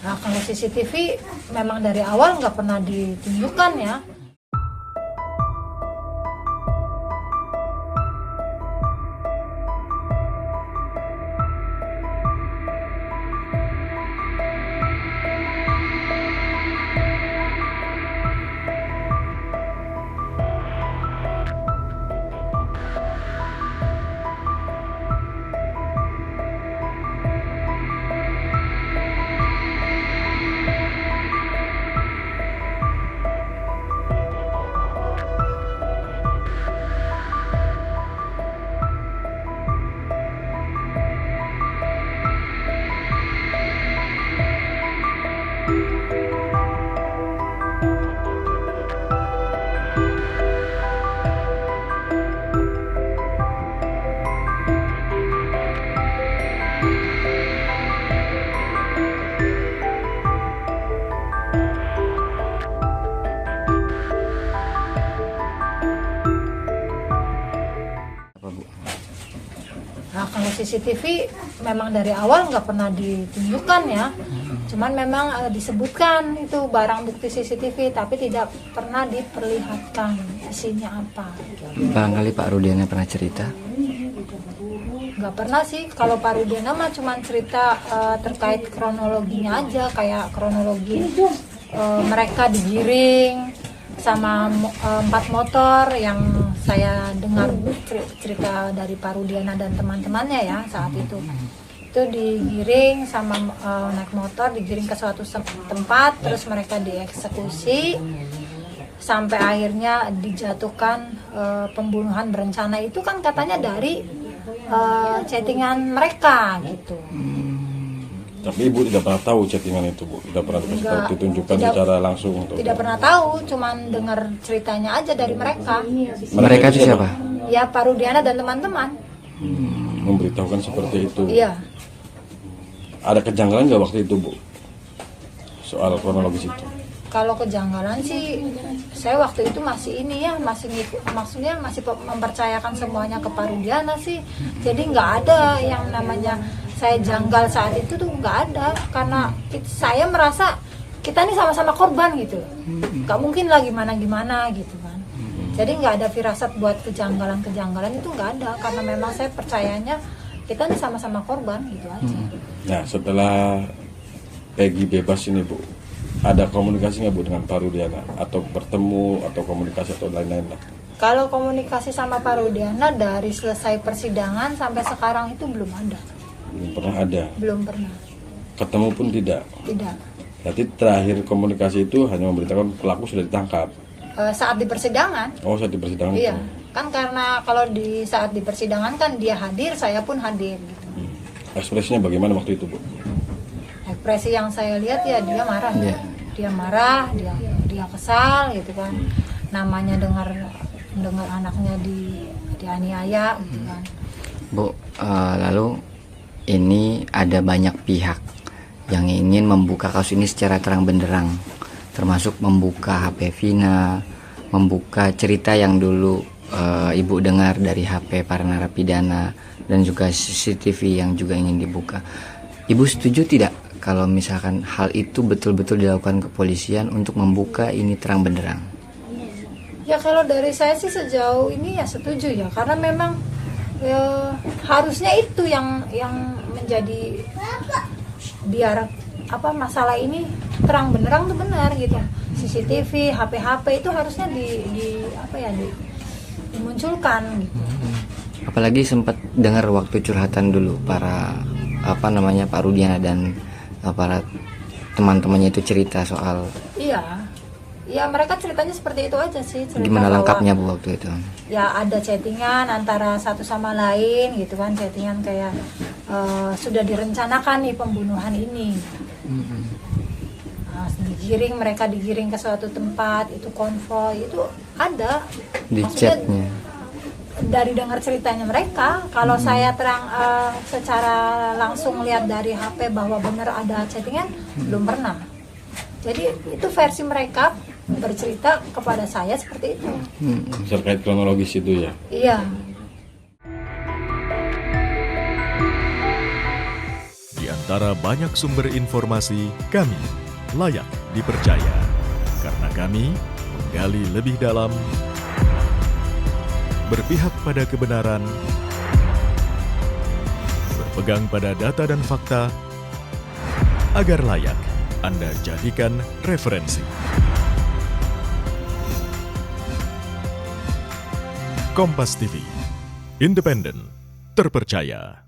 Nah, kalau CCTV memang dari awal nggak pernah ditunjukkan ya. Nah, kalau CCTV memang dari awal nggak pernah ditunjukkan ya. Cuman memang disebutkan itu barang bukti CCTV, tapi tidak pernah diperlihatkan isinya apa. Barangkali Pak Rudiana pernah cerita? Nggak pernah sih. Kalau Pak Rudiana mah cuman cerita terkait kronologinya aja, kayak kronologi mereka digiring sama 4 motor yang saya dengar cerita dari Pak Rudiana dan teman-temannya ya saat itu digiring sama naik motor, digiring ke suatu tempat, terus mereka dieksekusi sampai akhirnya dijatuhkan pembunuhan berencana. Itu kan katanya dari chattingan mereka gitu. Tapi Ibu tidak pernah tahu chattingan itu, Bu? Tidak pernah ditunjukkan secara langsung? Tidak pernah tahu, cuman dengar ceritanya aja dari mereka. Mereka itu siapa? Ya, Pak Rudiana dan teman-teman. Memberitahukan seperti itu? Iya. Ada kejanggalan nggak waktu itu, Bu? Soal kronologis itu? Kalau kejanggalan sih, saya waktu itu masih maksudnya masih mempercayakan semuanya ke Pak Rudiana sih. Jadi nggak ada yang namanya saya janggal saat itu tuh, nggak ada, karena saya merasa kita ini sama-sama korban gitu, nggak mungkin lah gimana gitu kan. Jadi nggak ada firasat buat kejanggalan itu nggak ada, karena memang saya percayanya kita ini sama-sama korban gitu aja. Nah, setelah Peggy bebas ini, Bu, ada komunikasi nggak, Bu, dengan Pak Rudiana, atau bertemu atau komunikasi atau lain-lain lah? Kalau komunikasi sama Pak Rudiana dari selesai persidangan sampai sekarang itu belum ada. Belum pernah ada? Belum pernah. Ketemu pun tidak? Tidak. Berarti terakhir komunikasi itu hanya memberitakan pelaku sudah ditangkap? Saat di persidangan. Oh, saat di persidangan? Iya, itu. Kan karena kalau saat di persidangan kan dia hadir, saya pun hadir gitu. Ekspresinya bagaimana waktu itu, Bu? Ekspresi yang saya lihat ya dia marah ya. Dia marah, dia kesal gitu kan. Namanya dengar anaknya dianiaya gitu kan. Bu, lalu ini ada banyak pihak yang ingin membuka kasus ini secara terang benderang, termasuk membuka HP Vina, membuka cerita yang dulu Ibu dengar dari HP para narapidana, dan juga CCTV yang juga ingin dibuka. Ibu setuju tidak kalau misalkan hal itu betul-betul dilakukan kepolisian untuk membuka ini terang benderang? Ya kalau dari saya sih sejauh ini ya setuju ya, karena memang ya, harusnya itu yang menjadi biar masalah ini terang benderang tuh benar gitu. CCTV, HP itu harusnya dimunculkan gitu. Apalagi sempat dengar waktu curhatan dulu para Pak Rudiana dan para teman-temannya itu cerita soal. Iya, mereka ceritanya seperti itu aja sih. Gimana lengkapnya, Bu, waktu itu? Ya ada chattingan antara satu sama lain gitu kan, chattingan kayak sudah direncanakan nih pembunuhan ini. Nah, mereka digiring ke suatu tempat, itu konvoy, itu ada. Di maksudnya, chatnya. Dari dengar ceritanya mereka, kalau saya secara langsung lihat dari HP bahwa benar ada chattingan, belum pernah. Jadi itu versi mereka bercerita kepada saya seperti itu. Terkait kronologis itu ya? Iya. Di antara antara banyak sumber informasi, kami layak dipercaya. Karena kami menggali lebih dalam, berpihak pada kebenaran, berpegang pada data dan fakta, agar layak Anda jadikan referensi. Kompas TV, independen, terpercaya.